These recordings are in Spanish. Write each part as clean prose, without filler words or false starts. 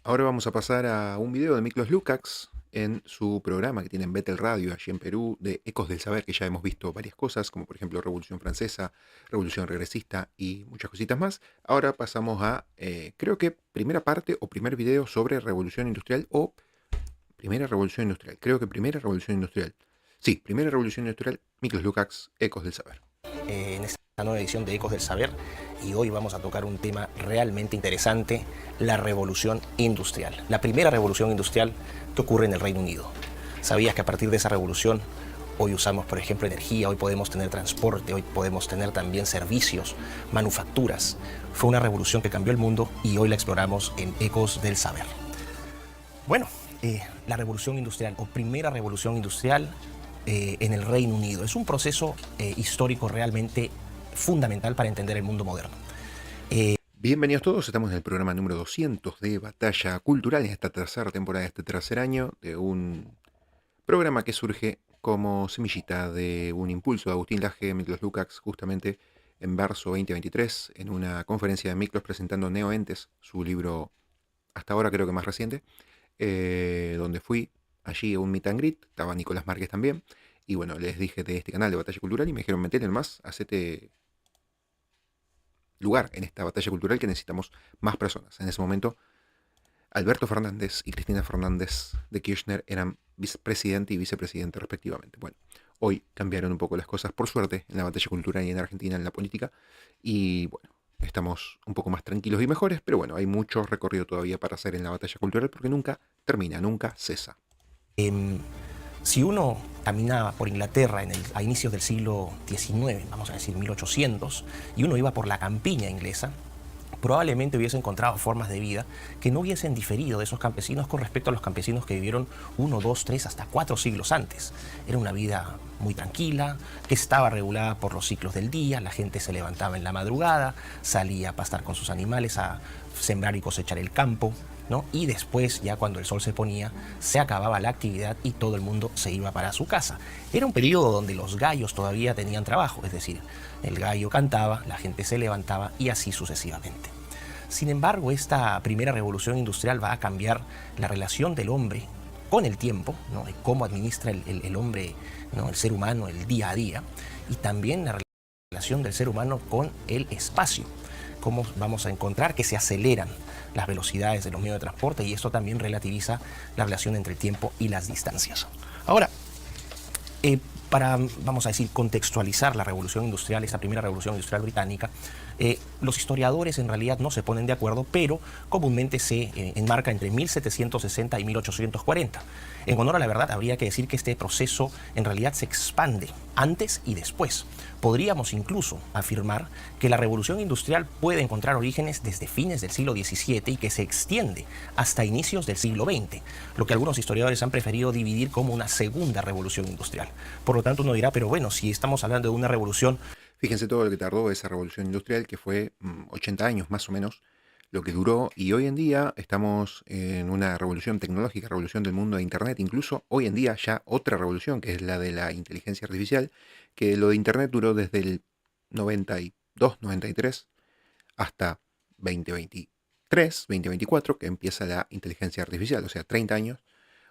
Ahora vamos a pasar a un video de Miklos Lukács en su programa que tiene en Betel Radio allí en Perú, de Ecos del Saber, que ya hemos visto varias cosas, como por ejemplo Revolución Francesa, Revolución Regresista y muchas cositas más. Ahora pasamos a, creo que primera parte o primer video sobre Revolución Industrial o Primera Revolución Industrial. Creo que Primera Revolución Industrial. Sí, Primera Revolución Industrial, Miklos Lukács, Ecos del Saber. En esta nueva edición de Ecos del Saber, y hoy vamos a tocar un tema realmente interesante: la revolución industrial. La primera revolución industrial que ocurre en el Reino Unido. ¿Sabías que a partir de esa revolución hoy usamos, por ejemplo, energía, hoy podemos tener transporte, hoy podemos tener también servicios, manufacturas? Fue una revolución que cambió el mundo y hoy la exploramos en Ecos del Saber. Bueno, la revolución industrial o primera revolución industrial en el Reino Unido es un proceso histórico realmente fundamental para entender el mundo moderno. Bienvenidos todos, estamos en el programa número 200 de Batalla Cultural en esta tercera temporada, de este tercer año, de un programa que surge como semillita de un impulso de Agustín Laje, Miklos Lukács, justamente en marzo 2023, en una conferencia de Miklos presentando Neoentes, su libro hasta ahora creo que más reciente, donde fui allí a un meet and greet, estaba Nicolás Márquez también, y bueno, les dije de este canal de Batalla Cultural y me dijeron, metele más, hacete lugar en esta batalla cultural que necesitamos más personas. En ese momento, Alberto Fernández y Cristina Fernández de Kirchner eran vicepresidente y vicepresidente respectivamente. Bueno, hoy cambiaron un poco las cosas, por suerte, en la batalla cultural y en Argentina, en la política, y bueno, estamos un poco más tranquilos y mejores, pero bueno, hay mucho recorrido todavía para hacer en la batalla cultural porque nunca termina, nunca cesa. Si uno caminaba por Inglaterra a inicios del siglo XIX, vamos a decir 1800, y uno iba por la campiña inglesa, probablemente hubiese encontrado formas de vida que no hubiesen diferido de esos campesinos con respecto a los campesinos que vivieron 1, 2, 3, hasta 4 siglos antes. Era una vida muy tranquila, que estaba regulada por los ciclos del día. La gente se levantaba en la madrugada, salía a pastar con sus animales, a sembrar y cosechar el campo, ¿no? Y después, ya cuando el sol se ponía, se acababa la actividad y todo el mundo se iba para su casa. Era un periodo donde los gallos todavía tenían trabajo, es decir, el gallo cantaba, la gente se levantaba y así sucesivamente. Sin embargo, esta primera revolución industrial va a cambiar la relación del hombre con el tiempo, ¿no? De cómo administra el hombre, ¿no? El ser humano, el día a día, y también la relación del ser humano con el espacio. Cómo vamos a encontrar que se aceleran las velocidades de los medios de transporte, y esto también relativiza la relación entre el tiempo y las distancias. Ahora, para, vamos a decir, contextualizar la revolución industrial, esta primera revolución industrial británica, los historiadores en realidad no se ponen de acuerdo, pero comúnmente se enmarca entre 1760 y 1840. En honor a la verdad, habría que decir que este proceso en realidad se expande antes y después. Podríamos incluso afirmar que la revolución industrial puede encontrar orígenes desde fines del siglo XVII y que se extiende hasta inicios del siglo XX, lo que algunos historiadores han preferido dividir como una segunda revolución industrial. Por lo tanto, uno dirá, pero bueno, si estamos hablando de una revolución... Fíjense todo lo que tardó esa revolución industrial, que fue 80 años más o menos, lo que duró, y hoy en día estamos en una revolución tecnológica, revolución del mundo de Internet, incluso hoy en día ya otra revolución, que es la de la inteligencia artificial, que lo de Internet duró desde el 92, 93 hasta 2023, 2024, que empieza la inteligencia artificial, o sea, 30 años,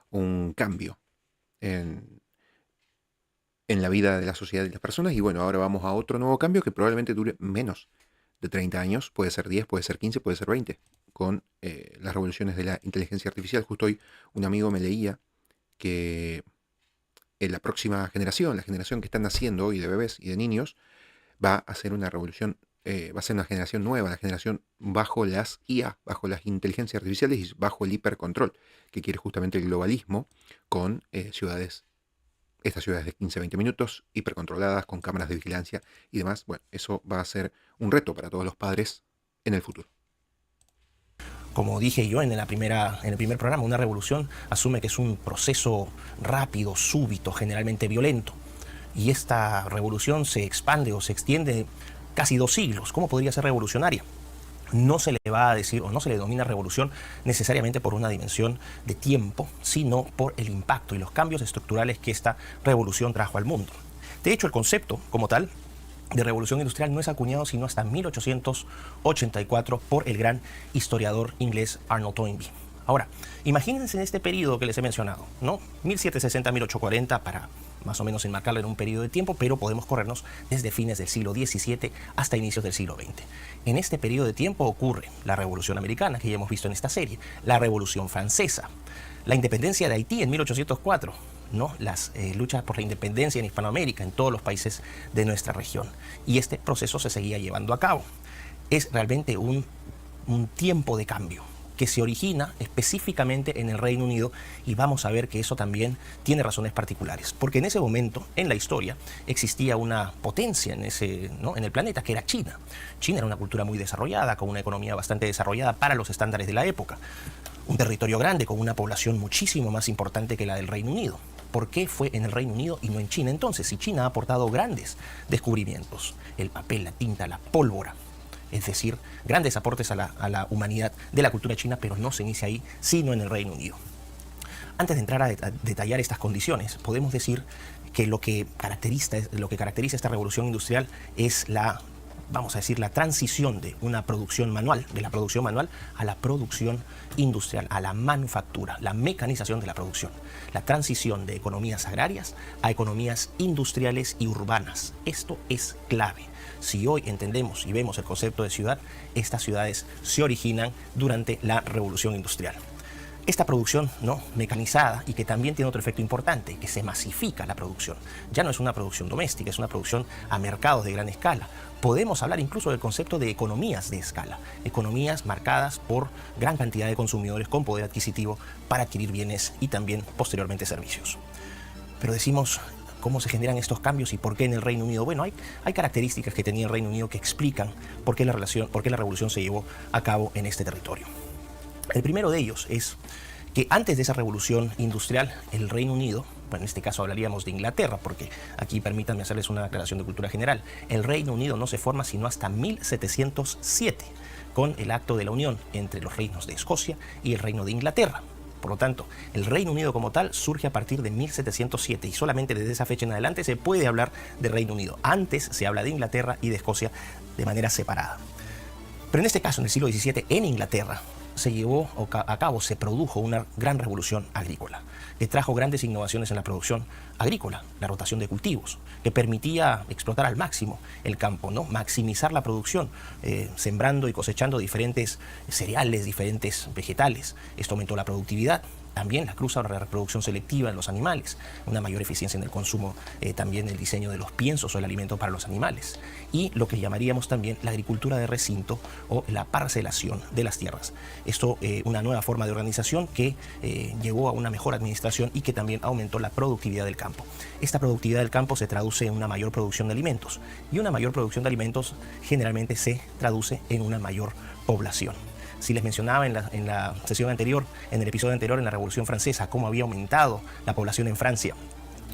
un cambio en, en la vida de la sociedad y las personas, y bueno, ahora vamos a otro nuevo cambio que probablemente dure menos de 30 años, puede ser 10, puede ser 15, puede ser 20, con las revoluciones de la inteligencia artificial. Justo hoy un amigo me leía que en la próxima generación, la generación que están naciendo hoy de bebés y de niños, va a ser una revolución, va a ser una generación nueva, la generación bajo las IA, bajo las inteligencias artificiales y bajo el hipercontrol, que quiere justamente el globalismo con ciudades, estas ciudades de 15 a 20 minutos, hipercontroladas, con cámaras de vigilancia y demás. Bueno, eso va a ser un reto para todos los padres en el futuro. Como dije yo en el primer programa, una revolución asume que es un proceso rápido, súbito, generalmente violento. Y esta revolución se expande o se extiende casi 2 siglos. ¿Cómo podría ser revolucionaria? No se le va a decir o no se le denomina revolución necesariamente por una dimensión de tiempo, sino por el impacto y los cambios estructurales que esta revolución trajo al mundo. De hecho, el concepto como tal de revolución industrial no es acuñado sino hasta 1884 por el gran historiador inglés Arnold Toynbee. Ahora, imagínense en este periodo que les he mencionado, ¿no? 1760-1840 para más o menos enmarcarlo en un periodo de tiempo, pero podemos corrernos desde fines del siglo XVII hasta inicios del siglo XX. En este periodo de tiempo ocurre la Revolución Americana, que ya hemos visto en esta serie, la Revolución Francesa, la independencia de Haití en 1804, ¿no? Las luchas por la independencia en Hispanoamérica, en todos los países de nuestra región. Y este proceso se seguía llevando a cabo. Es realmente un tiempo de cambio que se origina específicamente en el Reino Unido, y vamos a ver que eso también tiene razones particulares, porque en ese momento en la historia existía una potencia en el planeta, que era China. China era una cultura muy desarrollada, con una economía bastante desarrollada para los estándares de la época, un territorio grande con una población muchísimo más importante que la del Reino Unido. ¿Por qué fue en el Reino Unido y no en China entonces? Si China ha aportado grandes descubrimientos, el papel, la tinta, la pólvora, es decir, grandes aportes a la humanidad de la cultura china, pero no se inicia ahí, sino en el Reino Unido. Antes de entrar a detallar estas condiciones, podemos decir que lo que caracteriza esta revolución industrial es la transición de una producción manual, de la producción manual a la producción industrial, a la manufactura, la mecanización de la producción, la transición de economías agrarias a economías industriales y urbanas. Esto es clave. Si hoy entendemos y vemos el concepto de ciudad, estas ciudades se originan durante la revolución industrial. Esta producción mecanizada, y que también tiene otro efecto importante, que se masifica la producción. Ya no es una producción doméstica, es una producción a mercados de gran escala. Podemos hablar incluso del concepto de economías de escala, economías marcadas por gran cantidad de consumidores con poder adquisitivo para adquirir bienes y también posteriormente servicios. Pero decimos, ¿cómo se generan estos cambios y por qué en el Reino Unido? Bueno, hay características que tenía el Reino Unido que explican por qué la revolución se llevó a cabo en este territorio. El primero de ellos es que antes de esa revolución industrial, el Reino Unido, bueno, en este caso hablaríamos de Inglaterra, porque aquí permítanme hacerles una aclaración de cultura general, el Reino Unido no se forma sino hasta 1707, con el Acto de la Unión entre los reinos de Escocia y el Reino de Inglaterra. Por lo tanto, el Reino Unido como tal surge a partir de 1707 y solamente desde esa fecha en adelante se puede hablar de Reino Unido. Antes se habla de Inglaterra y de Escocia de manera separada. Pero en este caso, en el siglo XVII, en Inglaterra, se produjo una gran revolución agrícola, que trajo grandes innovaciones en la producción agrícola, la rotación de cultivos, que permitía explotar al máximo el campo, maximizar la producción, sembrando y cosechando diferentes cereales, diferentes vegetales. Esto aumentó la productividad. También la cruza o la reproducción selectiva en los animales, una mayor eficiencia en el consumo, también el diseño de los piensos o el alimento para los animales, y lo que llamaríamos también la agricultura de recinto o la parcelación de las tierras. Esto, una nueva forma de organización que llevó a una mejor administración y que también aumentó la productividad del campo. Esta productividad del campo se traduce en una mayor producción de alimentos, y una mayor producción de alimentos generalmente se traduce en una mayor población. Si les mencionaba en la sesión anterior, en el episodio anterior, en la Revolución Francesa, cómo había aumentado la población en Francia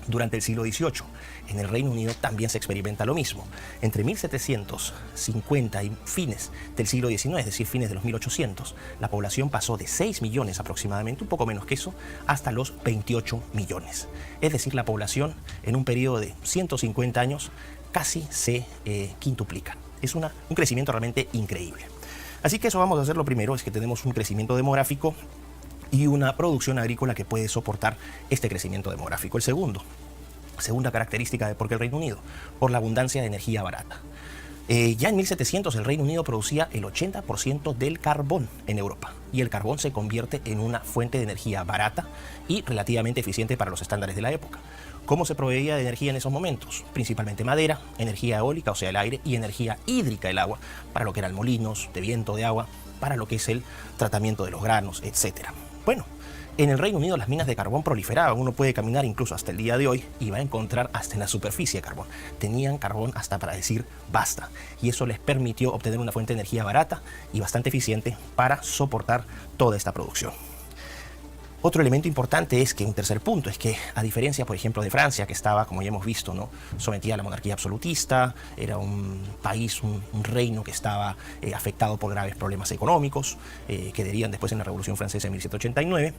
durante el siglo XVIII, en el Reino Unido también se experimenta lo mismo. Entre 1750 y fines del siglo XIX, es decir, fines de los 1800, la población pasó de 6 millones aproximadamente, un poco menos que eso, hasta los 28 millones. Es decir, la población en un periodo de 150 años casi se quintuplica. Es un crecimiento realmente increíble. Así que eso vamos a hacer lo primero, es que tenemos un crecimiento demográfico y una producción agrícola que puede soportar este crecimiento demográfico. Segunda característica de por qué el Reino Unido, por la abundancia de energía barata. Ya en 1700 el Reino Unido producía el 80% del carbón en Europa, y el carbón se convierte en una fuente de energía barata y relativamente eficiente para los estándares de la época. ¿Cómo se proveía de energía en esos momentos? Principalmente madera, energía eólica, o sea el aire, y energía hídrica, el agua, para lo que eran molinos de viento, de agua, para lo que es el tratamiento de los granos, etc. Bueno, en el Reino Unido las minas de carbón proliferaban. Uno puede caminar incluso hasta el día de hoy y va a encontrar hasta en la superficie carbón. Tenían carbón hasta para decir basta, y eso les permitió obtener una fuente de energía barata y bastante eficiente para soportar toda esta producción. Otro elemento importante es que, un tercer punto, es que a diferencia, por ejemplo, de Francia, que estaba, como ya hemos visto, sometida a la monarquía absolutista, era un país, un reino que estaba afectado por graves problemas económicos, que derivan después en la Revolución Francesa de 1789,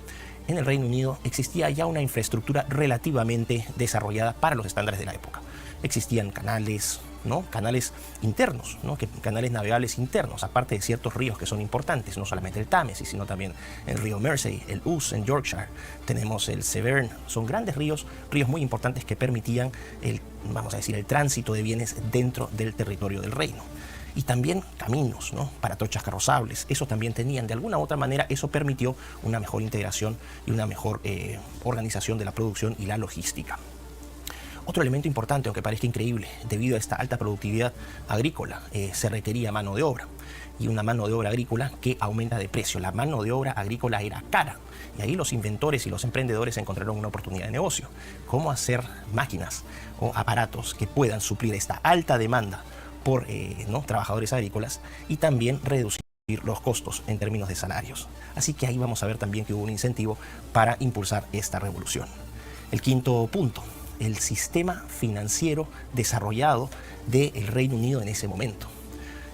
en el Reino Unido existía ya una infraestructura relativamente desarrollada para los estándares de la época. Existían canales, ¿no? Canales internos, ¿no? Canales navegables internos, aparte de ciertos ríos que son importantes, no solamente el Támesis, sino también el río Mersey, el Ouse en Yorkshire, tenemos el Severn. Son grandes ríos muy importantes que permitían vamos a decir, el tránsito de bienes dentro del territorio del reino. Y también caminos, ¿no? Para trochas carrozables, eso también tenían. De alguna u otra manera, eso permitió una mejor integración y una mejor organización de la producción y la logística. Otro elemento importante, aunque parezca increíble, debido a esta alta productividad agrícola, se requería mano de obra. Y una mano de obra agrícola que aumenta de precio. La mano de obra agrícola era cara. Y ahí los inventores y los emprendedores encontraron una oportunidad de negocio. Cómo hacer máquinas o aparatos que puedan suplir esta alta demanda por ¿no? trabajadores agrícolas y también reducir los costos en términos de salarios. Así que ahí vamos a ver también que hubo un incentivo para impulsar esta revolución. El quinto punto, el sistema financiero desarrollado del Reino Unido en ese momento.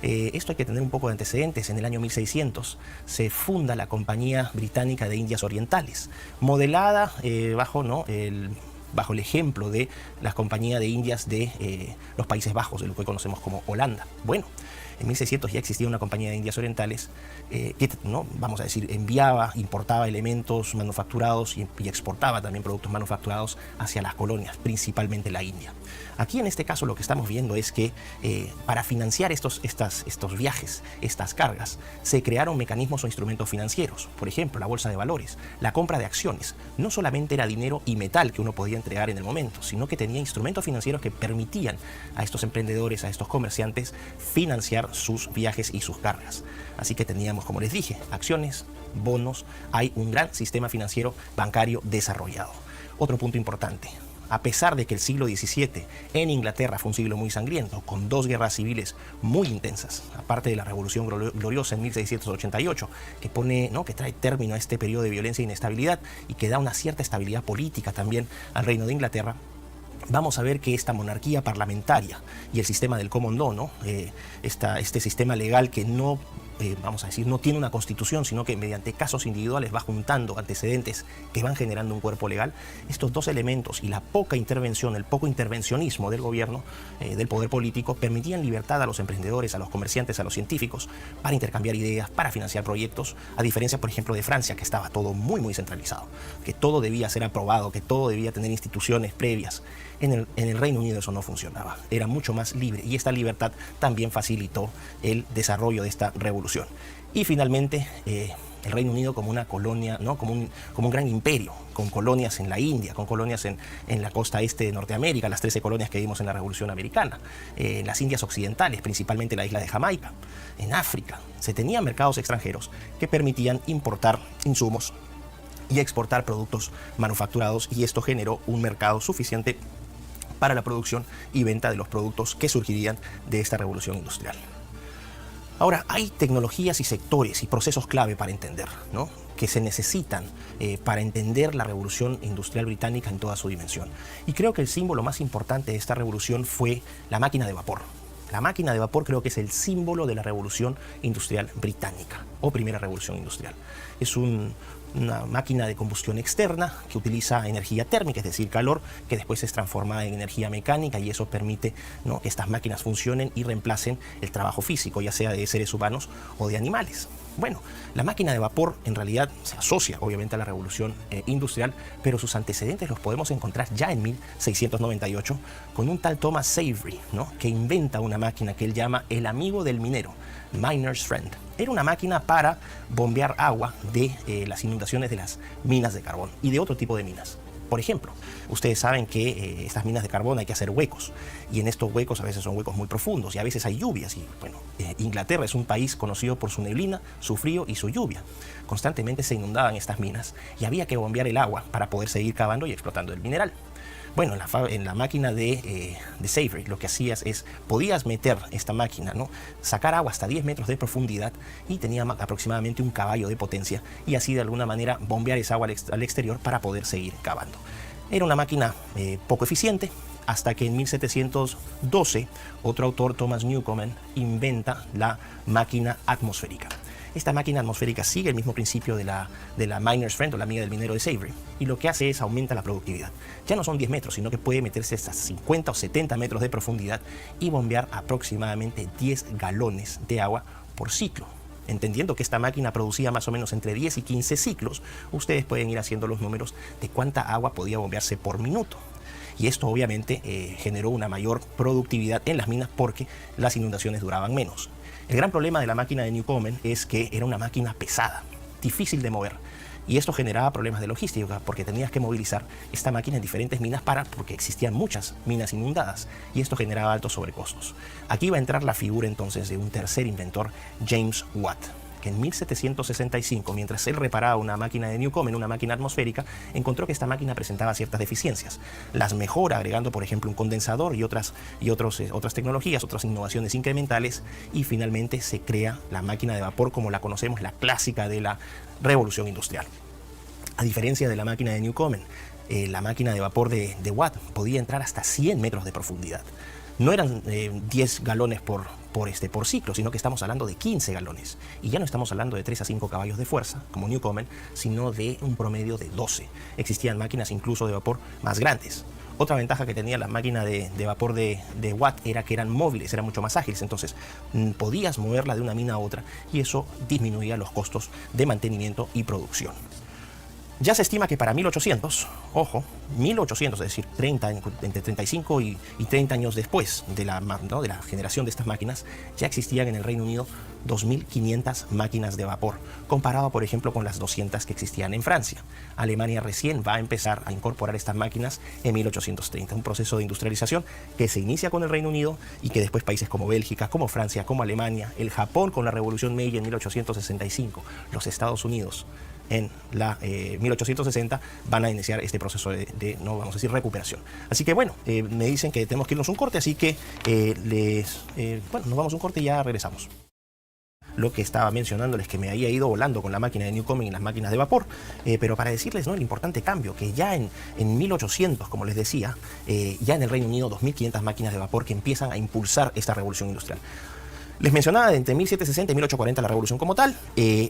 Esto hay que tener un poco de antecedentes. En el año 1600 se funda la Compañía Británica de Indias Orientales, modelada bajo el ejemplo de las compañías de Indias de los Países Bajos, de lo que hoy conocemos como Holanda. Bueno, en 1600 ya existía una compañía de Indias Orientales que, ¿no? vamos a decir, enviaba, importaba elementos manufacturados y exportaba también productos manufacturados hacia las colonias, principalmente la India. Aquí en este caso lo que estamos viendo es que para financiar estos viajes, estas cargas, se crearon mecanismos o instrumentos financieros. Por ejemplo, la bolsa de valores, la compra de acciones. No solamente era dinero y metal que uno podía entregar en el momento, sino que tenía instrumentos financieros que permitían a estos emprendedores, a estos comerciantes, financiar sus viajes y sus cargas. Así que teníamos, como les dije, acciones, bonos. Hay un gran sistema financiero bancario desarrollado. Otro punto importante. A pesar de que el siglo XVII en Inglaterra fue un siglo muy sangriento, con 2 guerras civiles muy intensas, aparte de la Revolución Gloriosa en 1688, que trae término a este periodo de violencia e inestabilidad y que da una cierta estabilidad política también al Reino de Inglaterra, vamos a ver que esta monarquía parlamentaria y el sistema del common law, ¿no? Este sistema legal que no vamos a decir, no tiene una constitución, sino que mediante casos individuales va juntando antecedentes que van generando un cuerpo legal. Estos dos elementos y la poca intervención, el poco intervencionismo del gobierno, del poder político, permitían libertad a los emprendedores, a los comerciantes, a los científicos, para intercambiar ideas, para financiar proyectos, a diferencia, por ejemplo, de Francia, que estaba todo muy centralizado, que todo debía ser aprobado, que todo debía tener instituciones previas. En el Reino Unido eso no funcionaba, era mucho más libre, y esta libertad también facilitó el desarrollo de esta revolución. Y finalmente, el Reino Unido como una colonia, ¿no? como un gran imperio, con colonias en la India, con colonias en la costa este de Norteamérica, las 13 colonias que vimos en la Revolución Americana, en las Indias Occidentales, principalmente la isla de Jamaica, en África. Se tenían mercados extranjeros que permitían importar insumos y exportar productos manufacturados, y esto generó un mercado suficiente para la producción y venta de los productos que surgirían de esta revolución industrial. Ahora, hay tecnologías y sectores y procesos clave para entender, ¿no? que se necesitan para entender la revolución industrial británica en toda su dimensión. Y creo que el símbolo más importante de esta revolución fue la máquina de vapor. La máquina de vapor creo que es el símbolo de la revolución industrial británica, o primera revolución industrial. Es una máquina de combustión externa que utiliza energía térmica, es decir, calor, que después es transformada en energía mecánica, y eso permite, ¿no? que estas máquinas funcionen y reemplacen el trabajo físico, ya sea de seres humanos o de animales. Bueno, la máquina de vapor en realidad se asocia obviamente a la revolución industrial, pero sus antecedentes los podemos encontrar ya en 1698 con un tal Thomas Savery, ¿no? que inventa una máquina que él llama el amigo del minero, Miner's Friend. Era una máquina para bombear agua de las inundaciones de las minas de carbón y de otro tipo de minas. Por ejemplo, ustedes saben que estas minas de carbón hay que hacer huecos, y en estos huecos a veces son huecos muy profundos, y a veces hay lluvias, y bueno, Inglaterra es un país conocido por su neblina, su frío y su lluvia. Constantemente se inundaban estas minas y había que bombear el agua para poder seguir cavando y explotando el mineral. Bueno, en la máquina de Savery lo que hacías es, podías meter esta máquina, ¿no? sacar agua hasta 10 metros de profundidad, y tenía aproximadamente un caballo de potencia, y así de alguna manera bombear esa agua al exterior para poder seguir cavando. Era una máquina poco eficiente, hasta que en 1712 otro autor, Thomas Newcomen, inventa la máquina atmosférica. Esta máquina atmosférica sigue el mismo principio de la Miner's Friend o la amiga del minero de Savory, y lo que hace es aumenta la productividad. Ya no son 10 metros, sino que puede meterse hasta 50 o 70 metros de profundidad y bombear aproximadamente 10 galones de agua por ciclo. Entendiendo que esta máquina producía más o menos entre 10 y 15 ciclos, ustedes pueden ir haciendo los números de cuánta agua podía bombearse por minuto. Y esto obviamente generó una mayor productividad en las minas porque las inundaciones duraban menos. El gran problema de la máquina de Newcomen es que era una máquina pesada, difícil de mover. Y esto generaba problemas de logística porque tenías que movilizar esta máquina en diferentes minas porque existían muchas minas inundadas y esto generaba altos sobrecostos. Aquí va a entrar la figura entonces de un tercer inventor, James Watt, que en 1765, mientras él reparaba una máquina de Newcomen, una máquina atmosférica, encontró que esta máquina presentaba ciertas deficiencias. Las mejora agregando, por ejemplo, un condensador y otras tecnologías, otras innovaciones incrementales, y finalmente se crea la máquina de vapor como la conocemos, la clásica de la revolución industrial. A diferencia de la máquina de Newcomen, la máquina de vapor de Watt podía entrar hasta 100 metros de profundidad. No eran 10 galones por ciclo, sino que estamos hablando de 15 galones. Y ya no estamos hablando de 3 a 5 caballos de fuerza, como Newcomen, sino de un promedio de 12. Existían máquinas incluso de vapor más grandes. Otra ventaja que tenía la máquina de vapor de Watt era que eran móviles, eran mucho más ágiles. Entonces podías moverla de una mina a otra y eso disminuía los costos de mantenimiento y producción. Ya se estima que para 1800, ojo, 1800, es decir, entre 35 y 30 años después de la generación de estas máquinas, ya existían en el Reino Unido 2.500 máquinas de vapor, comparado, por ejemplo, con las 200 que existían en Francia. Alemania recién va a empezar a incorporar estas máquinas en 1830, un proceso de industrialización que se inicia con el Reino Unido y que después países como Bélgica, como Francia, como Alemania, el Japón con la Revolución Meiji en 1865, los Estados Unidos en la 1860 van a iniciar este proceso de no vamos a decir recuperación. Así que bueno, me dicen que tenemos que irnos un corte, así que nos vamos un corte y ya regresamos. Lo que estaba mencionándoles que me había ido volando con la máquina de Newcomen y las máquinas de vapor, pero para decirles el importante cambio, que ya en 1800, como les decía, ya en el Reino Unido 2.500 máquinas de vapor que empiezan a impulsar esta revolución industrial. Les mencionaba de entre 1760 y 1840 la revolución como tal.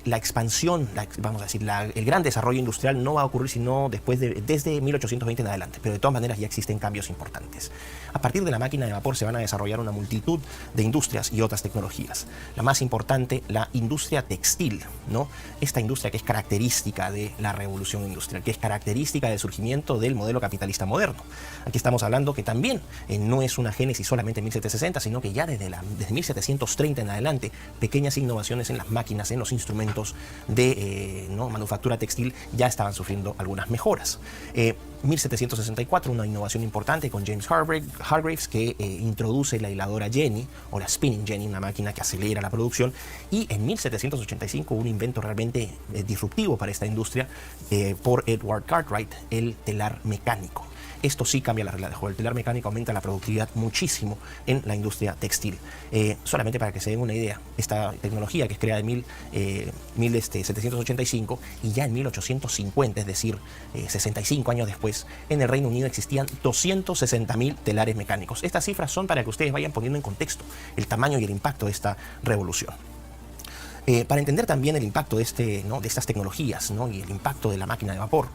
La expansión, vamos a decir, el gran desarrollo industrial no va a ocurrir sino desde 1820 en adelante, pero de todas maneras ya existen cambios importantes. A partir de la máquina de vapor se van a desarrollar una multitud de industrias y otras tecnologías. La más importante, la industria textil, ¿no? Esta industria que es característica de la revolución industrial, que es característica del surgimiento del modelo capitalista moderno. Aquí estamos hablando que también no es una génesis solamente en 1760, sino que ya desde 1730 en adelante, pequeñas innovaciones en las máquinas, en los instrumentos de manufactura textil ya estaban sufriendo algunas mejoras. 1764, una innovación importante con James Hargreaves, que introduce la hiladora Jenny o la Spinning Jenny, una máquina que acelera la producción, y en 1785 un invento realmente disruptivo para esta industria por Edward Cartwright, el telar mecánico. Esto sí cambia la regla de juego. El telar mecánico aumenta la productividad muchísimo en la industria textil. Solamente para que se den una idea, esta tecnología que es creada en 1785 y ya en 1850, es decir, 65 años después, en el Reino Unido existían 260.000 telares mecánicos. Estas cifras son para que ustedes vayan poniendo en contexto el tamaño y el impacto de esta revolución. Para entender también el impacto de estas tecnologías, y el impacto de la máquina de vapor,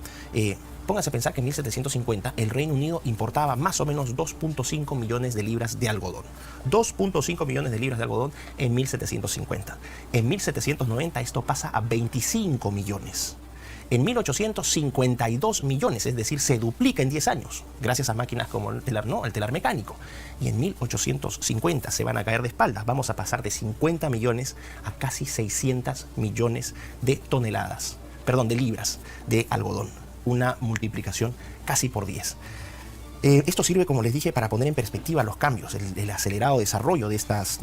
pónganse a pensar que en 1750 el Reino Unido importaba más o menos 2.5 millones de libras de algodón. 2.5 millones de libras de algodón en 1750. En 1790 esto pasa a 25 millones. En 1800, 52 millones, es decir, se duplica en 10 años, gracias a máquinas como el telar mecánico. Y en 1850 se van a caer de espaldas, vamos a pasar de 50 millones a casi 600 millones de libras de algodón. Una multiplicación casi por 10. Esto sirve, como les dije, para poner en perspectiva los cambios, el acelerado desarrollo de estas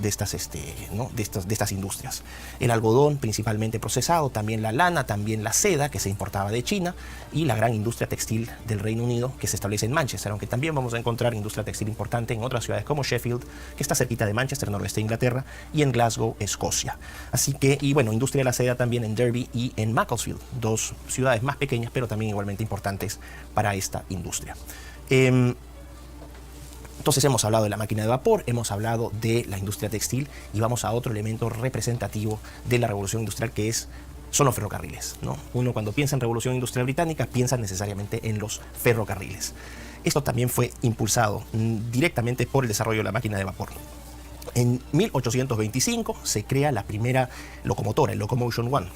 industrias. El algodón principalmente procesado, también la lana, también la seda que se importaba de China y la gran industria textil del Reino Unido que se establece en Manchester, aunque también vamos a encontrar industria textil importante en otras ciudades como Sheffield, que está cerquita de Manchester, noroeste de Inglaterra, y en Glasgow, Escocia. Así que, industria de la seda también en Derby y en Macclesfield, dos ciudades más pequeñas pero también igualmente importantes para esta industria. Entonces hemos hablado de la máquina de vapor, hemos hablado de la industria textil y vamos a otro elemento representativo de la revolución industrial que son los ferrocarriles, ¿no? Uno cuando piensa en revolución industrial británica piensa necesariamente en los ferrocarriles. Esto también fue impulsado directamente por el desarrollo de la máquina de vapor. En 1825 se crea la primera locomotora, el Locomotion One,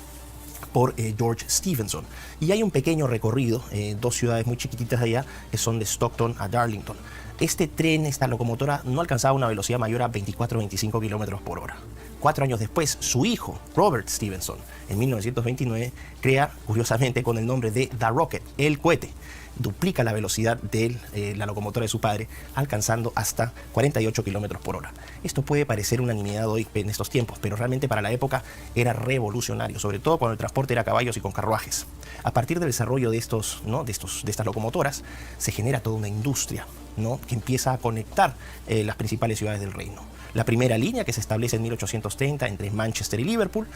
por George Stephenson. Y hay un pequeño recorrido, dos ciudades muy chiquititas de allá, que son de Stockton a Darlington. Este tren, esta locomotora, no alcanzaba una velocidad mayor a 24-25 kilómetros por hora. 4 años después, su hijo, Robert Stephenson, en 1929, crea, curiosamente, con el nombre de The Rocket, el cohete. Duplica la velocidad de la locomotora de su padre, alcanzando hasta 48 kilómetros por hora. Esto puede parecer una nimiedad hoy en estos tiempos, pero realmente para la época era revolucionario, sobre todo cuando el transporte era a caballos y con carruajes. A partir del desarrollo de estas locomotoras, se genera toda una industria, ¿no?, que empieza a conectar las principales ciudades del reino. La primera línea que se establece en 1830 entre Manchester y Liverpool,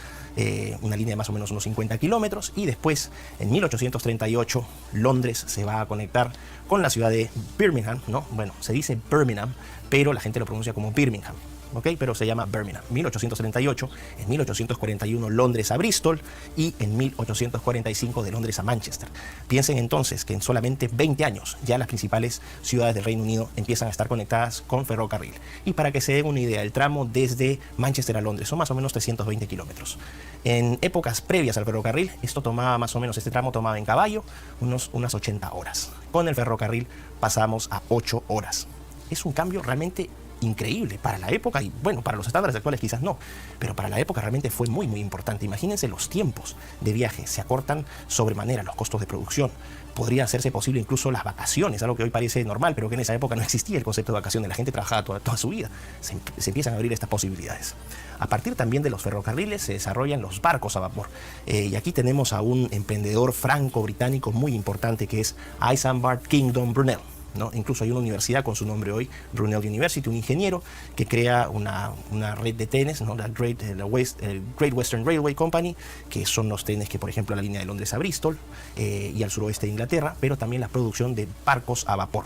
una línea de más o menos unos 50 kilómetros, y después en 1838 Londres se va a conectar con la ciudad de Birmingham, ¿no? Bueno, se dice Birmingham, pero la gente lo pronuncia como Birmingham, ¿ok? Pero se llama Birmingham. 1838, en 1841 Londres a Bristol y en 1845 de Londres a Manchester. Piensen entonces que en solamente 20 años ya las principales ciudades del Reino Unido empiezan a estar conectadas con ferrocarril. Y para que se den una idea, el tramo desde Manchester a Londres son más o menos 320 kilómetros. En épocas previas al ferrocarril, este tramo tomaba en caballo unas 80 horas. Con el ferrocarril pasamos a 8 horas. Es un cambio realmente increíble para la época y bueno, para los estándares actuales quizás no, pero para la época realmente fue muy importante. Imagínense los tiempos de viaje, se acortan sobremanera los costos de producción. Podría hacerse posible incluso las vacaciones, algo que hoy parece normal, pero que en esa época no existía el concepto de vacaciones. La gente trabajaba toda su vida. Se empiezan a abrir estas posibilidades. A partir también de los ferrocarriles se desarrollan los barcos a vapor. Y aquí tenemos a un emprendedor franco-británico muy importante que es Isambard Kingdom Brunel, ¿no? Incluso hay una universidad con su nombre hoy, Brunel University, un ingeniero que crea una red de trenes, ¿no?, la Great Western Railway Company, que son los trenes que, por ejemplo, la línea de Londres a Bristol y al suroeste de Inglaterra, pero también la producción de barcos a vapor.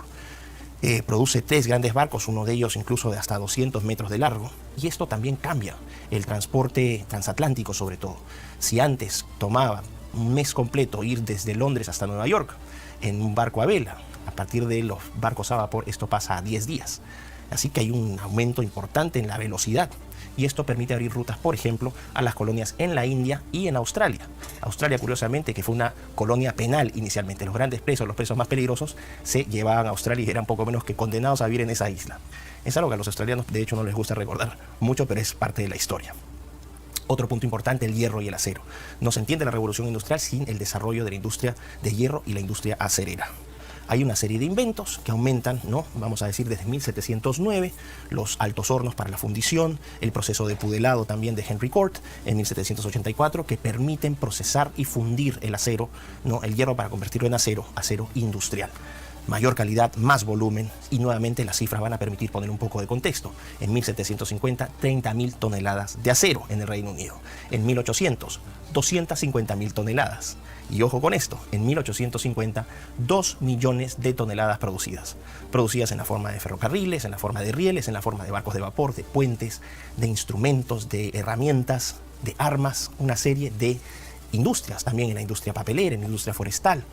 Produce 3 grandes barcos, uno de ellos incluso de hasta 200 metros de largo, y esto también cambia el transporte transatlántico sobre todo. Si antes tomaba un mes completo ir desde Londres hasta Nueva York en un barco a vela, a partir de los barcos a vapor esto pasa a 10 días. Así que hay un aumento importante en la velocidad y esto permite abrir rutas, por ejemplo, a las colonias en la India y en Australia. Australia, curiosamente, que fue una colonia penal inicialmente. Los grandes presos, los presos más peligrosos, se llevaban a Australia y eran poco menos que condenados a vivir en esa isla. Es algo que a los australianos, de hecho, no les gusta recordar mucho, pero es parte de la historia. Otro punto importante, el hierro y el acero. No se entiende la revolución industrial sin el desarrollo de la industria de hierro y la industria acerera. Hay una serie de inventos que aumentan, ¿no?, vamos a decir desde 1709, los altos hornos para la fundición, el proceso de pudelado también de Henry Cort en 1784, que permiten procesar y fundir el acero, ¿no?, el hierro para convertirlo en acero industrial. Mayor calidad, más volumen, y nuevamente las cifras van a permitir poner un poco de contexto. En 1750, 30.000 toneladas de acero en el Reino Unido. En 1800, 250.000 toneladas. Y ojo con esto, en 1850, 2 millones de toneladas producidas. Producidas en la forma de ferrocarriles, en la forma de rieles, en la forma de barcos de vapor, de puentes, de instrumentos, de herramientas, de armas, una serie de industrias, también en la industria papelera, en la industria forestal.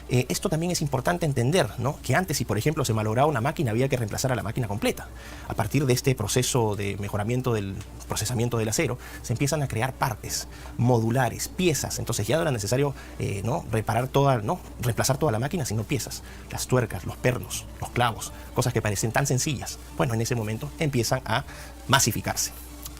Esto también es importante entender, ¿no?, que antes, si por ejemplo se malograba una máquina, había que reemplazar a la máquina completa. A partir de este proceso de mejoramiento del procesamiento del acero, se empiezan a crear partes modulares, piezas. Entonces ya no era necesario reemplazar toda la máquina, sino piezas. Las tuercas, los pernos, los clavos, cosas que parecen tan sencillas. Bueno, en ese momento empiezan a masificarse.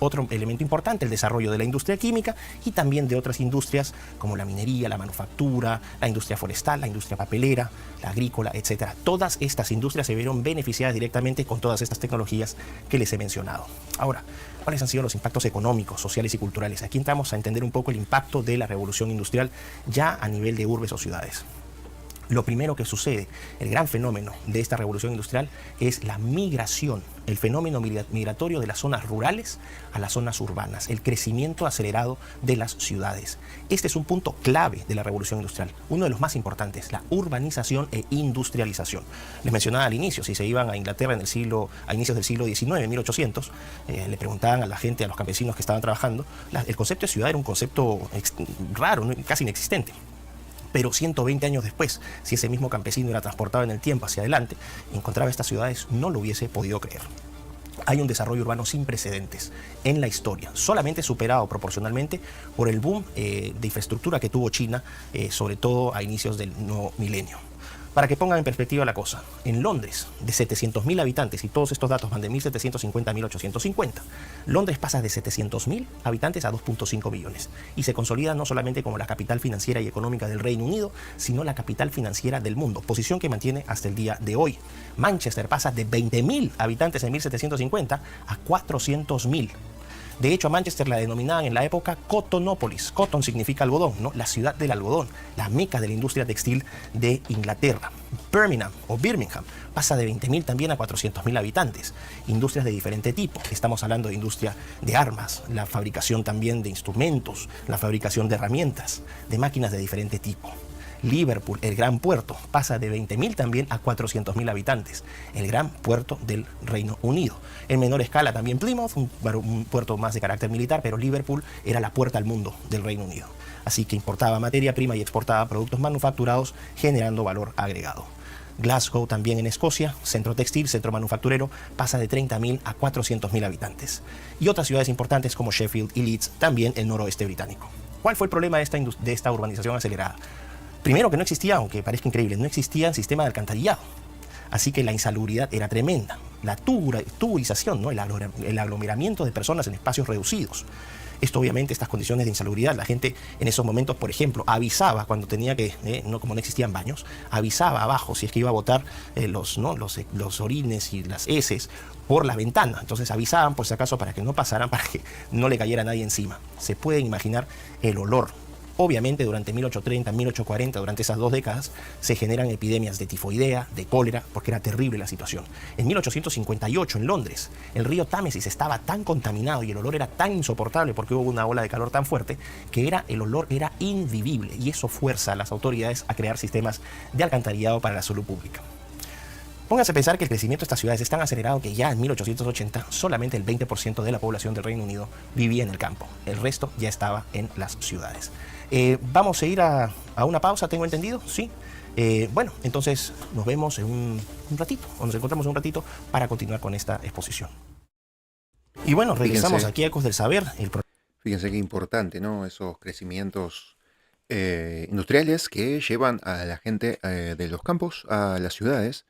Otro elemento importante, el desarrollo de la industria química y también de otras industrias como la minería, la manufactura, la industria forestal, la industria papelera, la agrícola, etc. Todas estas industrias se vieron beneficiadas directamente con todas estas tecnologías que les he mencionado. Ahora, ¿cuáles han sido los impactos económicos, sociales y culturales? Aquí entramos a entender un poco el impacto de la revolución industrial ya a nivel de urbes o ciudades. lo primero que sucede, el gran fenómeno de esta revolución industrial, es la migración, el fenómeno migratorio de las zonas rurales a las zonas urbanas, el crecimiento acelerado de las ciudades. Este es un punto clave de la revolución industrial, uno de los más importantes, la urbanización e industrialización. Les mencionaba al inicio, si se iban a Inglaterra a inicios del siglo XIX, en 1800, le preguntaban a la gente, a los campesinos que estaban trabajando, el concepto de ciudad era un concepto raro, casi inexistente. Pero 120 años después, si ese mismo campesino era transportado en el tiempo hacia adelante y encontraba estas ciudades, no lo hubiese podido creer. Hay un desarrollo urbano sin precedentes en la historia, solamente superado proporcionalmente por el boom de infraestructura que tuvo China, sobre todo a inicios del nuevo milenio. Para que pongan en perspectiva la cosa, en Londres, de 700.000 habitantes, y todos estos datos van de 1750 a 1850, Londres pasa de 700.000 habitantes a 2.5 millones y se consolida no solamente como la capital financiera y económica del Reino Unido, sino la capital financiera del mundo, posición que mantiene hasta el día de hoy. Manchester pasa de 20.000 habitantes en 1750 a 400.000. De hecho, a Manchester la denominaban en la época Cottonópolis. Cotton significa algodón, ¿no? La ciudad del algodón, la meca de la industria textil de Inglaterra. Birmingham pasa de 20.000 también a 400.000 habitantes. Industrias de diferente tipo. Estamos hablando de industria de armas, la fabricación también de instrumentos, la fabricación de herramientas, de máquinas de diferente tipo. Liverpool, el gran puerto, pasa de 20.000 también a 400.000 habitantes, el gran puerto del Reino Unido. En menor escala también Plymouth, un puerto más de carácter militar, pero Liverpool era la puerta al mundo del Reino Unido. Así que importaba materia prima y exportaba productos manufacturados, generando valor agregado. Glasgow, también en Escocia, centro textil, centro manufacturero, pasa de 30.000 a 400.000 habitantes. Y otras ciudades importantes como Sheffield y Leeds, también el noroeste británico. ¿Cuál fue el problema de esta urbanización acelerada? Primero, que no existía, aunque parezca increíble, no existía sistema de alcantarillado. Así que la insalubridad era tremenda. La tuburización, ¿no? el aglomeramiento de personas en espacios reducidos. Esto, obviamente, estas condiciones de insalubridad, la gente en esos momentos, por ejemplo, avisaba cuando tenía que, como no existían baños, avisaba abajo si es que iba a botar los orines y las heces por la ventana. Entonces avisaban por si acaso para que no pasaran, para que no le cayera nadie encima. Se pueden imaginar el olor. Obviamente, durante 1830, 1840, durante esas 2 décadas, se generan epidemias de tifoidea, de cólera, porque era terrible la situación. En 1858, en Londres, el río Támesis estaba tan contaminado y el olor era tan insoportable porque hubo una ola de calor tan fuerte que el olor era invivible, y eso fuerza a las autoridades a crear sistemas de alcantarillado para la salud pública. Póngase a pensar que el crecimiento de estas ciudades es tan acelerado que ya en 1880 solamente el 20% de la población del Reino Unido vivía en el campo. El resto ya estaba en las ciudades. Vamos a ir a una pausa, ¿tengo entendido? Sí. Bueno, entonces nos vemos en un ratito, o nos encontramos en un ratito para continuar con esta exposición. Y bueno, regresamos aquí a Ecos del Saber. Fíjense qué importante, ¿no? Esos crecimientos industriales que llevan a la gente de los campos a las ciudades.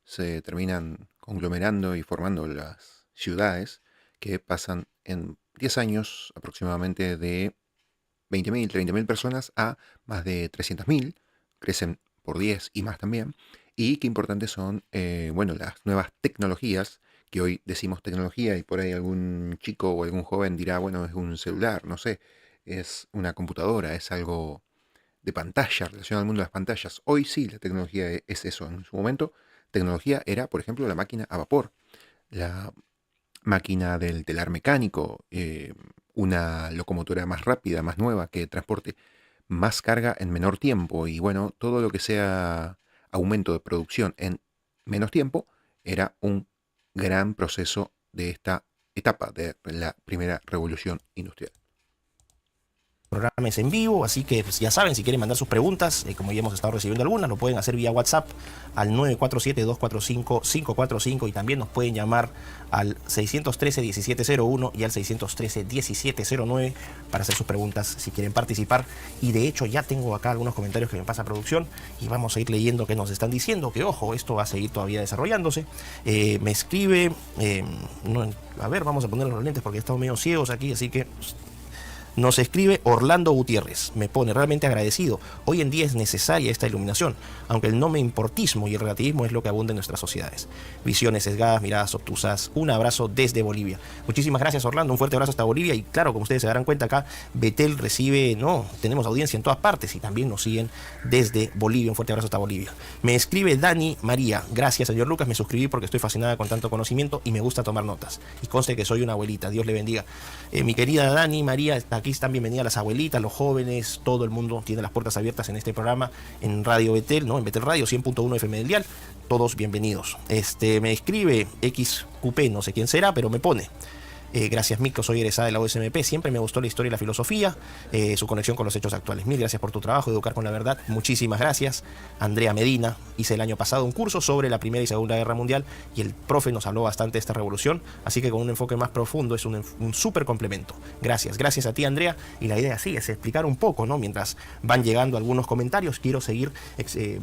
Se terminan conglomerando y formando las ciudades que pasan en 10 años aproximadamente de 20.000, 30.000 personas a más de 300.000, crecen por 10 y más también. Y qué importantes son, las nuevas tecnologías, que hoy decimos tecnología y por ahí algún chico o algún joven dirá, bueno, es un celular, no sé, es una computadora, es algo de pantalla, relacionado al mundo de las pantallas. Hoy sí, la tecnología es eso. En su momento, tecnología era, por ejemplo, la máquina a vapor, la máquina del telar mecánico, una locomotora más rápida, más nueva, que transporte más carga en menor tiempo. Y bueno, todo lo que sea aumento de producción en menos tiempo era un gran proceso de esta etapa de la primera revolución industrial. Programa es en vivo, así que pues, ya saben, si quieren mandar sus preguntas, como ya hemos estado recibiendo algunas, lo pueden hacer vía WhatsApp al 947-245-545 y también nos pueden llamar al 613-1701 y al 613-1709 para hacer sus preguntas si quieren participar. Y de hecho ya tengo acá algunos comentarios que me pasa producción y vamos a ir leyendo qué nos están diciendo, que ojo, esto va a seguir todavía desarrollándose. Me escribe, a ver, vamos a poner los lentes porque estamos medio ciegos aquí, así que Nos escribe Orlando Gutiérrez, me pone realmente agradecido. Hoy en día es necesaria esta iluminación, aunque el no me importismo y el relativismo es lo que abunda en nuestras sociedades. Visiones sesgadas, miradas obtusas. Un abrazo desde Bolivia. Muchísimas gracias, Orlando, un fuerte abrazo hasta Bolivia. Y claro, como ustedes se darán cuenta acá, Betel recibe, tenemos audiencia en todas partes y también nos siguen desde Bolivia. Un fuerte abrazo hasta Bolivia. Me escribe Dani María, gracias señor Lucas, me suscribí porque estoy fascinada con tanto conocimiento y me gusta tomar notas. Y conste que soy una abuelita, Dios le bendiga. Mi querida Dani María, aquí están bienvenidas las abuelitas, los jóvenes, todo el mundo tiene las puertas abiertas en este programa, en Radio Betel, en Betel Radio 100.1 FM del dial, todos bienvenidos. Me escribe XQP, no sé quién será, pero me pone: gracias Mico, soy egresada de la USMP, siempre me gustó la historia y la filosofía, su conexión con los hechos actuales. Mil gracias por tu trabajo, educar con la verdad, muchísimas gracias. Andrea Medina, hice el año pasado un curso sobre la Primera y Segunda Guerra Mundial y el profe nos habló bastante de esta revolución, así que con un enfoque más profundo es un súper complemento. Gracias a ti, Andrea, y la idea sí es explicar un poco, mientras van llegando algunos comentarios, quiero seguir,